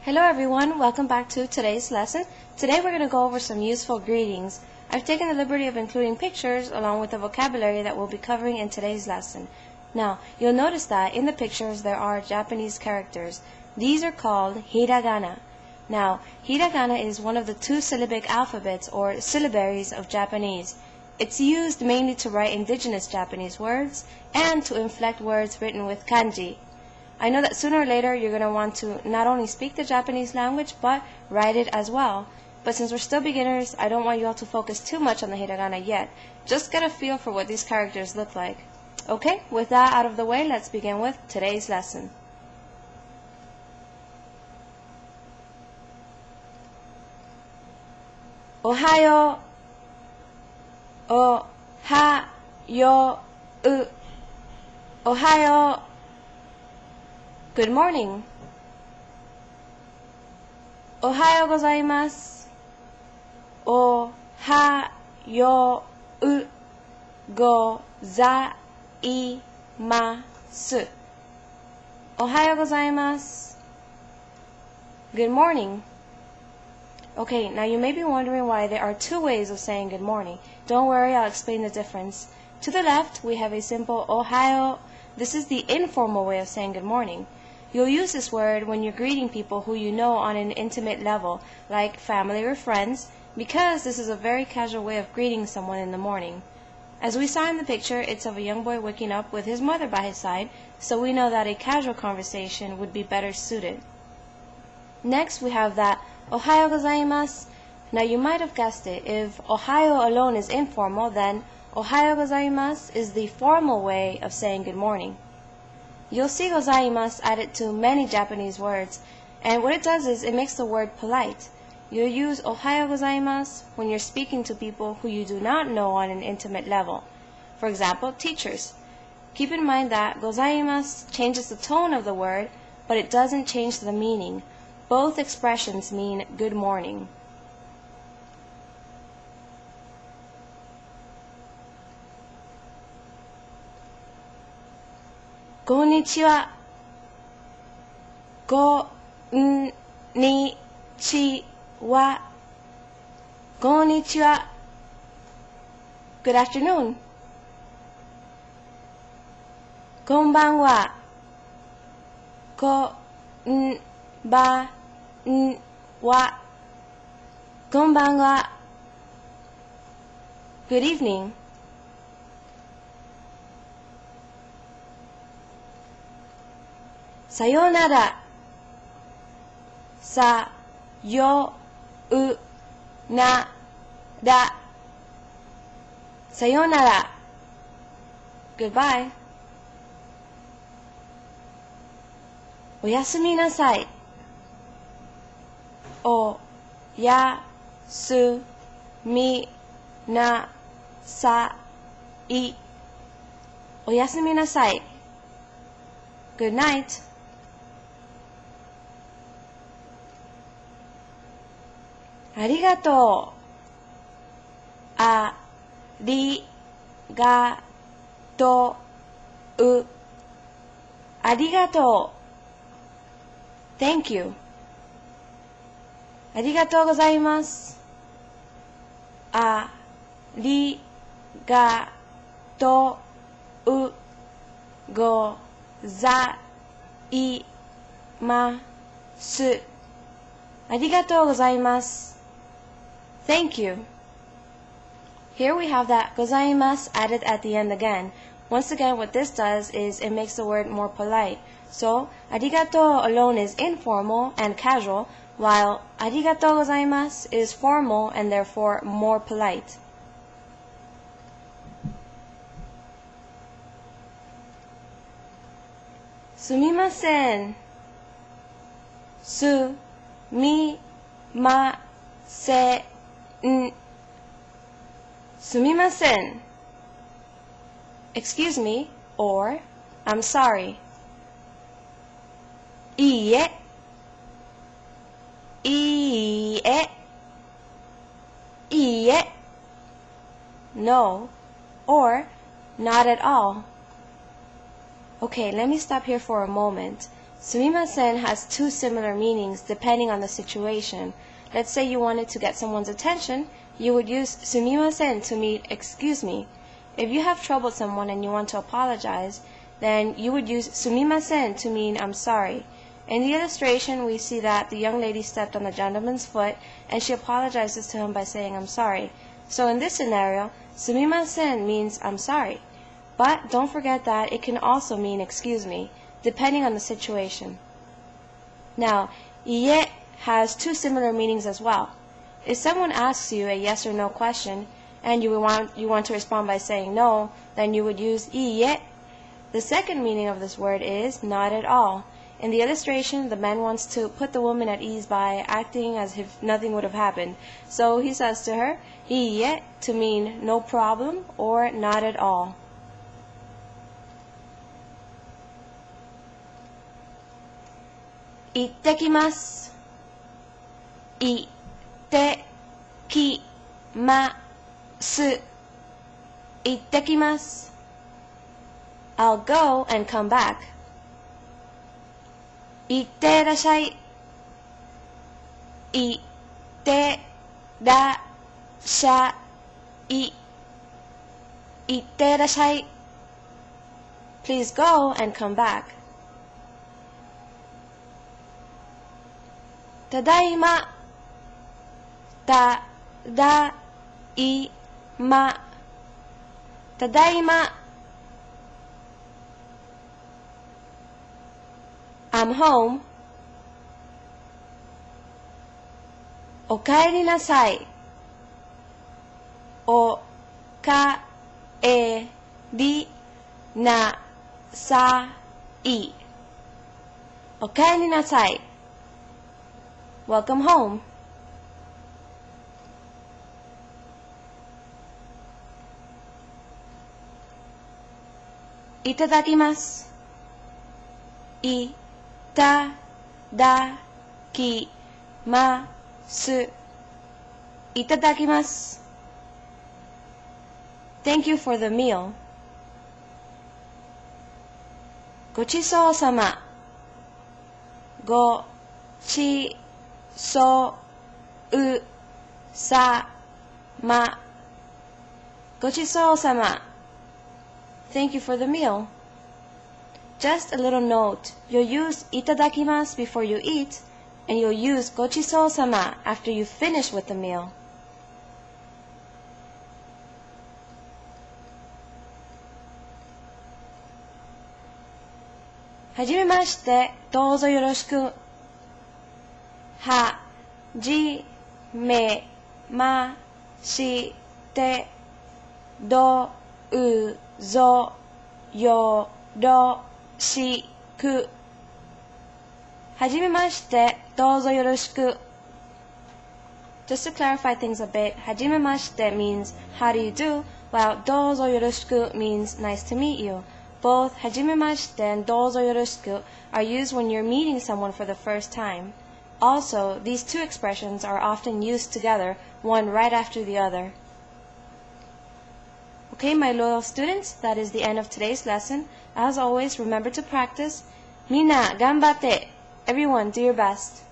Hello everyone, welcome back to today's lesson. Today we're going to go over some useful greetings. I've taken the liberty of including pictures along with the vocabulary that we'll be covering in today's lesson. Now, you'll notice that in the pictures there are Japanese characters. These are called hiragana. Now, hiragana is one of the two syllabic alphabets or syllabaries of Japanese. It's used mainly to write indigenous Japanese words and to inflect words written with kanji. I know that sooner or later you're going to want to not only speak the Japanese language, but write it as well. But since we're still beginners, I don't want you all to focus too much on the hiragana yet. Just get a feel for what these characters look like. Okay, with that out of the way, let's begin with today's lesson. Ohayo, ohayo, ohayo. Good morning. Ohayo gozaimasu. Ohayo gozaimasu. Ohayo gozaimasu. Good morning. Okay, now you may be wondering why there are two ways of saying good morning. Don't worry, I'll explain the difference. To the left, we have a simple ohayo. This is the informal way of saying good morning. You'll use this word when you're greeting people who you know on an intimate level, like family or friends, because this is a very casual way of greeting someone in the morning. As we saw in the picture, it's of a young boy waking up with his mother by his side, so we know that a casual conversation would be better suited. Next, we have that ohayo gozaimasu. Now you might have guessed it. If ohayo alone is informal, then ohayo gozaimasu is the formal way of saying good morning. You'll see gozaimasu added to many Japanese words, and what it does is it makes the word polite. You'll use ohayo gozaimasu when you're speaking to people who you do not know on an intimate level. For example, teachers. Keep in mind that gozaimasu changes the tone of the word, but it doesn't change the meaning. Both expressions mean good morning. Konnichiwa. Konnichiwa. Konnichiwa. Good afternoon. Konbanwa. Konbanwa. Konbanwa. Good evening. Sayonara. Sayonara. Sayonara. Goodbye. Oyasumi nasai. Oyasumi nasai. Oyasumi nasai. Good night. Arigatou. Arigatou. Arigatou. Thank you. Arigatou gozaimasu. Arigatou gozaimasu. Arigatou gozaimasu. Thank you. Here we have that gozaimasu added at the end again. Once again, what this does is it makes the word more polite. So, arigatou alone is informal and casual, while arigatou gozaimasu is formal and therefore more polite. Sumimasen. Sumimasen. Sumimasen. Excuse me, or I'm sorry. Iie. Iie. Iie. No, or not at all. Okay, let me stop here for a moment. Sumimasen has two similar meanings depending on the situation. Let's say you wanted to get someone's attention, you would use sumimasen to mean excuse me. If you have troubled someone and you want to apologize, then you would use sumimasen to mean I'm sorry. In the illustration, we see that the young lady stepped on the gentleman's foot and she apologizes to him by saying I'm sorry. So in this scenario, sumimasen means I'm sorry. But don't forget that it can also mean excuse me, depending on the situation. Now, iie has two similar meanings as well. If someone asks you a yes or no question and you want to respond by saying no, then you would use iie. The second meaning of this word is not at all. In the illustration, the man wants to put the woman at ease by acting as if nothing would have happened. So he says to her, iie, to mean no problem or not at all. Ittekimasu. Ittekimasu. Ittekimasu. I'll go and come back. Itterashai. Itterashai. Itterashai. Please go and come back. Tadaima. Tadaima. Tadaima. I'm home. Okaeri nasai. Okaeri nasai. Okaeri nasai. Welcome home. Itadakimasu. Itadakimasu. Itadakimasu. Thank you for the meal. Gochisou-sama. Gochisou-sama. Gochisou-sama. Thank you for the meal. Just a little note, you'll use itadakimasu before you eat, and you'll use gochisou-sama after you finish with the meal. Hajimemashite, douzo yoroshiku. Hajimemashite, douzo yoroshiku. Hajimemashite, douzo yoroshiku. Just to clarify things a bit, hajimemashite means how do you do, while douzo yoroshiku means nice to meet you. Both hajimemashite and douzo yoroshiku are used when you're meeting someone for the first time. Also, these two expressions are often used together, one right after the other. Okay, my loyal students, that is the end of today's lesson. As always, remember to practice. Minna, ganbatte! Everyone, do your best.